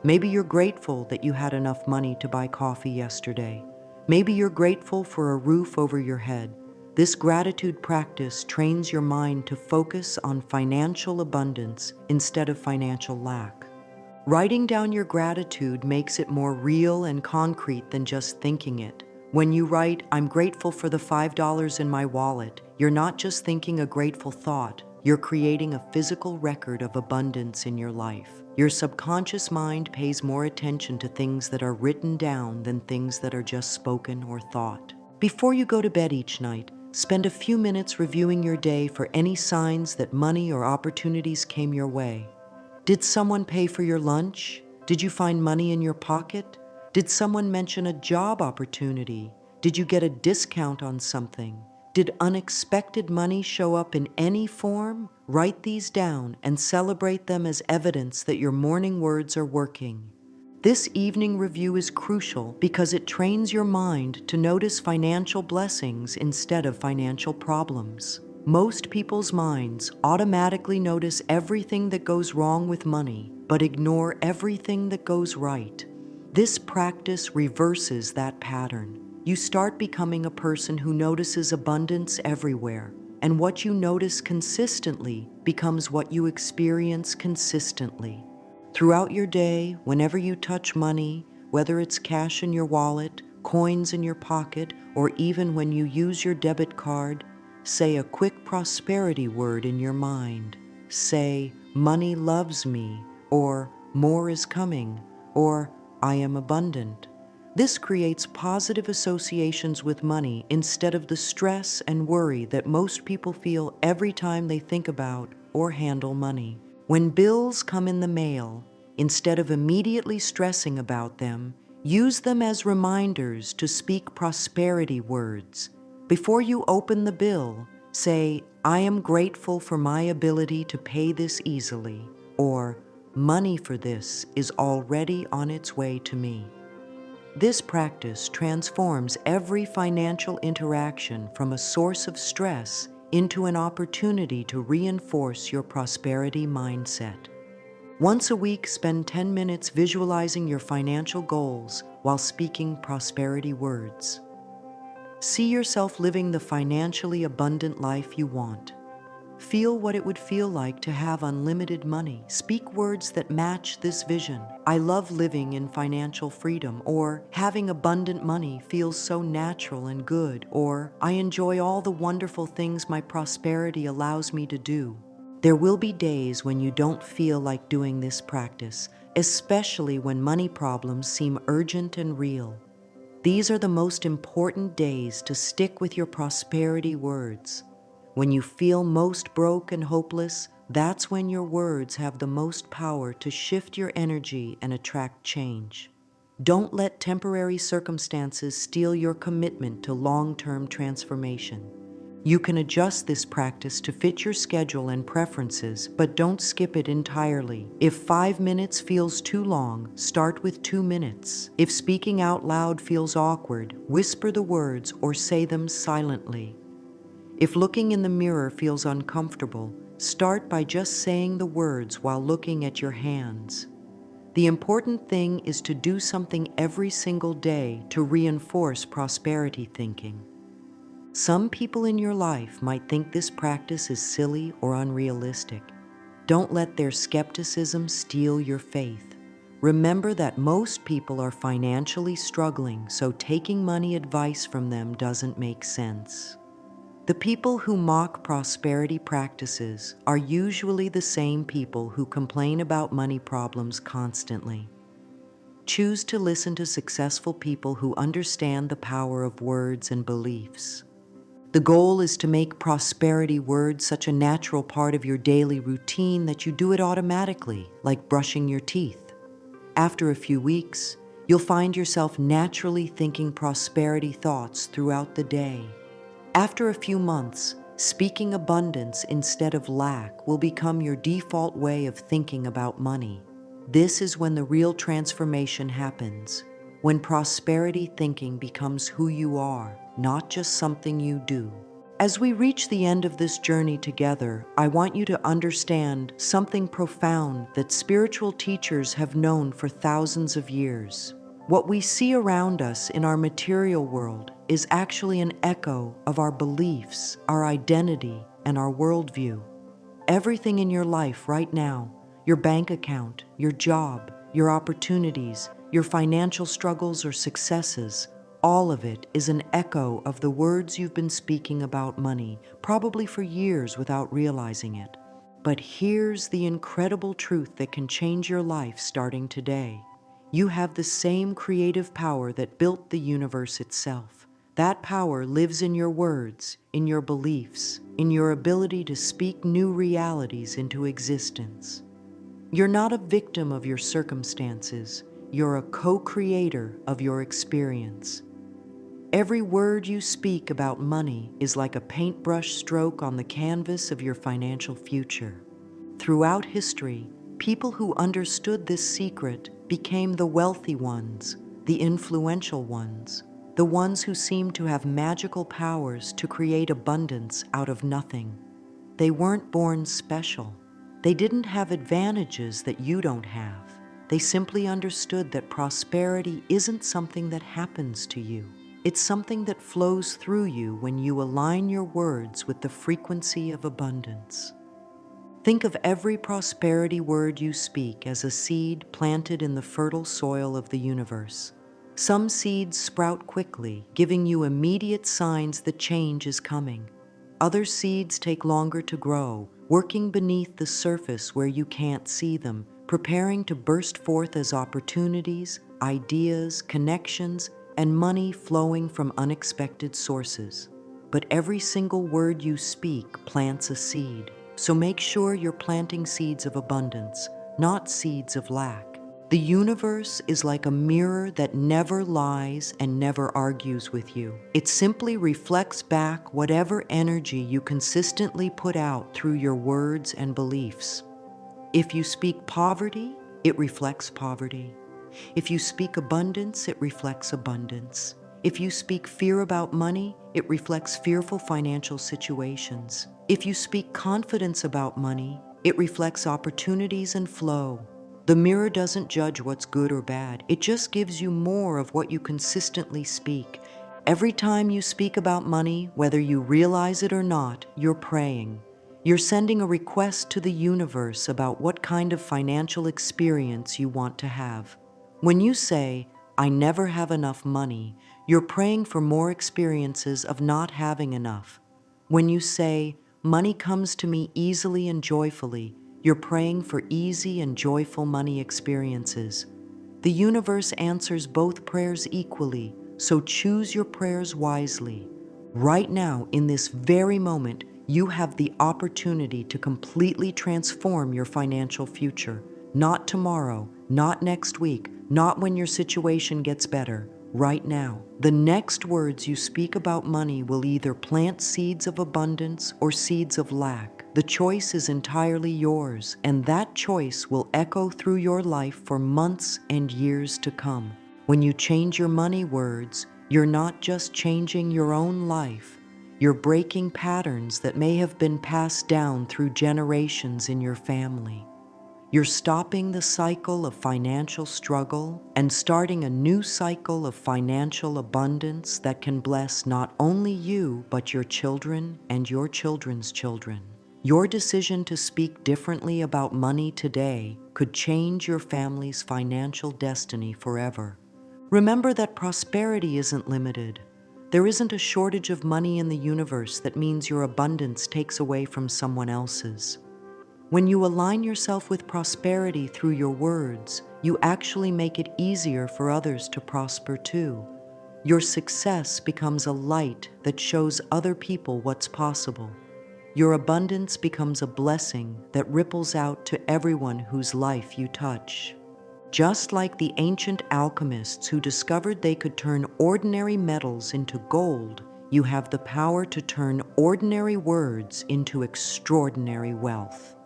Maybe you're grateful that you had enough money to buy coffee yesterday. Maybe you're grateful for a roof over your head. This gratitude practice trains your mind to focus on financial abundance instead of financial lack. Writing down your gratitude makes it more real and concrete than just thinking it. When you write, "I'm grateful for the $5 in my wallet," you're not just thinking a grateful thought, you're creating a physical record of abundance in your life. Your subconscious mind pays more attention to things that are written down than things that are just spoken or thought. Before you go to bed each night, spend a few minutes reviewing your day for any signs that money or opportunities came your way. Did someone pay for your lunch? Did you find money in your pocket? Did someone mention a job opportunity? Did you get a discount on something? Did unexpected money show up in any form? Write these down and celebrate them as evidence that your morning words are working. This evening review is crucial because it trains your mind to notice financial blessings instead of financial problems. Most people's minds automatically notice everything that goes wrong with money, but ignore everything that goes right. This practice reverses that pattern. You start becoming a person who notices abundance everywhere, and what you notice consistently becomes what you experience consistently. Throughout your day, whenever you touch money, whether it's cash in your wallet, coins in your pocket, or even when you use your debit card, say a quick prosperity word in your mind. Say, "Money loves me," or "More is coming," or "I am abundant." This creates positive associations with money instead of the stress and worry that most people feel every time they think about or handle money. When bills come in the mail, instead of immediately stressing about them, use them as reminders to speak prosperity words. Before you open the bill, say, "I am grateful for my ability to pay this easily," or "Money for this is already on its way to me." This practice transforms every financial interaction from a source of stress into an opportunity to reinforce your prosperity mindset. Once a week, spend 10 minutes visualizing your financial goals while speaking prosperity words. See yourself living the financially abundant life you want. Feel what it would feel like to have unlimited money. Speak words that match this vision. "I love living in financial freedom," or "Having abundant money feels so natural and good," or "I enjoy all the wonderful things my prosperity allows me to do." There will be days when you don't feel like doing this practice, especially when money problems seem urgent and real. These are the most important days to stick with your prosperity words. When you feel most broke and hopeless, that's when your words have the most power to shift your energy and attract change. Don't let temporary circumstances steal your commitment to long-term transformation. You can adjust this practice to fit your schedule and preferences, but don't skip it entirely. If 5 minutes feels too long, start with 2 minutes. If speaking out loud feels awkward, whisper the words or say them silently. If looking in the mirror feels uncomfortable, start by just saying the words while looking at your hands. The important thing is to do something every single day to reinforce prosperity thinking. Some people in your life might think this practice is silly or unrealistic. Don't let their skepticism steal your faith. Remember that most people are financially struggling, so taking money advice from them doesn't make sense. The people who mock prosperity practices are usually the same people who complain about money problems constantly. Choose to listen to successful people who understand the power of words and beliefs. The goal is to make prosperity words such a natural part of your daily routine that you do it automatically, like brushing your teeth. After a few weeks, you'll find yourself naturally thinking prosperity thoughts throughout the day. After a few months, Speaking abundance instead of lack will become your default way of thinking about money. This is when the real transformation happens, when prosperity thinking becomes who you are, not just something you do. As we reach the end of this journey together, I want you to understand something profound that spiritual teachers have known for thousands of years. What we see around us in our material world is actually an echo of our beliefs, our identity, and our worldview. Everything in your life right now, your bank account, your job, your opportunities, your financial struggles or successes, all of it is an echo of the words you've been speaking about money, probably for years without realizing it. But here's the incredible truth that can change your life starting today. You have the same creative power that built the universe itself. That power lives in your words, in your beliefs, in your ability to speak new realities into existence. You're not a victim of your circumstances. You're a co-creator of your experience. Every word you speak about money is like a paintbrush stroke on the canvas of your financial future. Throughout history, people who understood this secret became the wealthy ones, the influential ones, the ones who seemed to have magical powers to create abundance out of nothing. They weren't born special. They didn't have advantages that you don't have. They simply understood that prosperity isn't something that happens to you. It's something that flows through you when you align your words with the frequency of abundance. Think of every prosperity word you speak as a seed planted in the fertile soil of the universe. Some seeds sprout quickly, giving you immediate signs that change is coming. Other seeds take longer to grow, working beneath the surface where you can't see them, preparing to burst forth as opportunities, ideas, connections, and money flowing from unexpected sources. But every single word you speak plants a seed. So make sure you're planting seeds of abundance, not seeds of lack. The universe is like a mirror that never lies and never argues with you. It simply reflects back whatever energy you consistently put out through your words and beliefs. If you speak poverty, it reflects poverty. If you speak abundance, it reflects abundance. If you speak fear about money, it reflects fearful financial situations. If you speak confidence about money, it reflects opportunities and flow. The mirror doesn't judge what's good or bad. It just gives you more of what you consistently speak. Every time you speak about money, whether you realize it or not, you're praying. You're sending a request to the universe about what kind of financial experience you want to have. When you say, "I never have enough money," you're praying for more experiences of not having enough. When you say, "Money comes to me easily and joyfully," you're praying for easy and joyful money experiences. The universe answers both prayers equally, so choose your prayers wisely. Right now, in this very moment, you have the opportunity to completely transform your financial future. Not tomorrow, not next week, not when your situation gets better. Right now. The next words you speak about money will either plant seeds of abundance or seeds of lack. The choice is entirely yours, and that choice will echo through your life for months and years to come. When you change your money words, you're not just changing your own life. You're breaking patterns that may have been passed down through generations in your family. You're stopping the cycle of financial struggle and starting a new cycle of financial abundance that can bless not only you, but your children and your children's children. Your decision to speak differently about money today could change your family's financial destiny forever. Remember that prosperity isn't limited. There isn't a shortage of money in the universe that means your abundance takes away from someone else's. When you align yourself with prosperity through your words, you actually make it easier for others to prosper too. Your success becomes a light that shows other people what's possible. Your abundance becomes a blessing that ripples out to everyone whose life you touch. Just like the ancient alchemists who discovered they could turn ordinary metals into gold, You have the power to turn ordinary words into extraordinary wealth.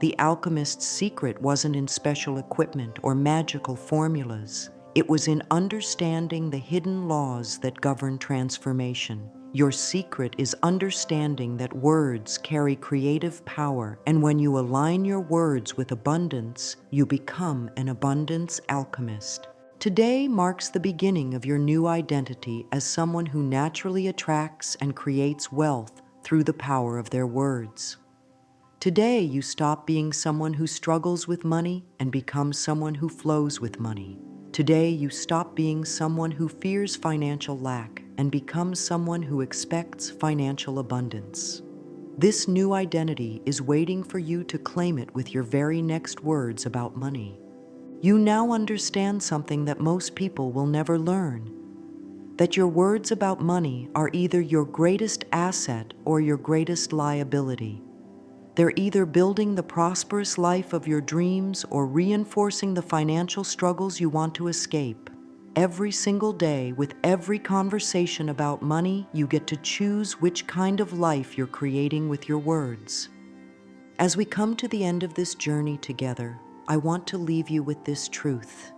The alchemist's secret wasn't in special equipment or magical formulas. It was in understanding the hidden laws that govern transformation. Your secret is understanding that words carry creative power, and when you align your words with abundance, you become an abundance alchemist. Today marks the beginning of your new identity as someone who naturally attracts and creates wealth through the power of their words. Today, you stop being someone who struggles with money and become someone who flows with money. Today, you stop being someone who fears financial lack and become someone who expects financial abundance. This new identity is waiting for you to claim it with your very next words about money. You now understand something that most people will never learn, that your words about money are either your greatest asset or your greatest liability. They're either building the prosperous life of your dreams or reinforcing the financial struggles you want to escape. Every single day, with every conversation about money, you get to choose which kind of life you're creating with your words. As we come to the end of this journey together, I want to leave you with this truth.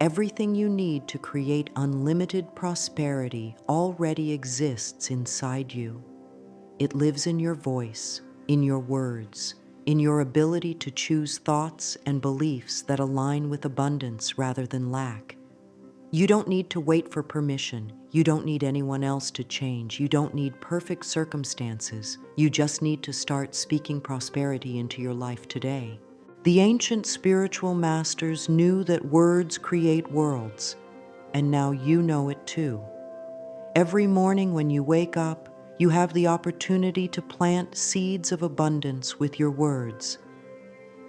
Everything you need to create unlimited prosperity already exists inside you. It lives in your voice, in your words, in your ability to choose thoughts and beliefs that align with abundance rather than lack. You don't need to wait for permission. You don't need anyone else to change. You don't need perfect circumstances. You just need to start speaking prosperity into your life today. The ancient spiritual masters knew that words create worlds, and now you know it too. Every morning when you wake up, you have the opportunity to plant seeds of abundance with your words.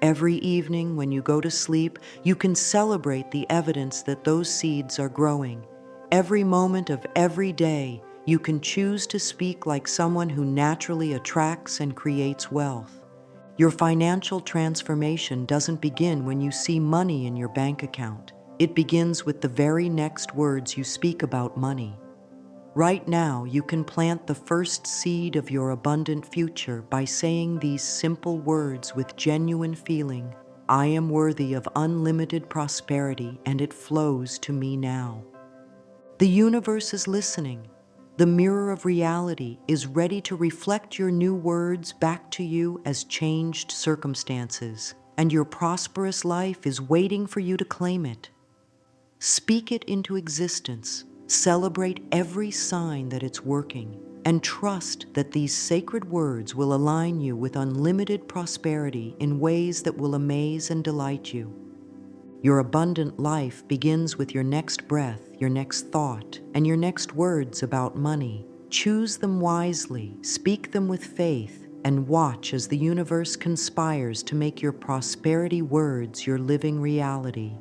Every evening when you go to sleep, you can celebrate the evidence that those seeds are growing. Every moment of every day, you can choose to speak like someone who naturally attracts and creates wealth. Your financial transformation doesn't begin when you see money in your bank account. It begins with the very next words you speak about money. Right now, you can plant the first seed of your abundant future by saying these simple words with genuine feeling. I am worthy of unlimited prosperity, and it flows to me now. The universe is listening. The mirror of reality is ready to reflect your new words back to you as changed circumstances, and your prosperous life is waiting for you to claim it. Speak it into existence. Celebrate every sign that it's working, and trust that these sacred words will align you with unlimited prosperity in ways that will amaze and delight you. Your abundant life begins with your next breath, your next thought, and your next words about money. Choose them wisely, speak them with faith, and watch as the universe conspires to make your prosperity words your living reality.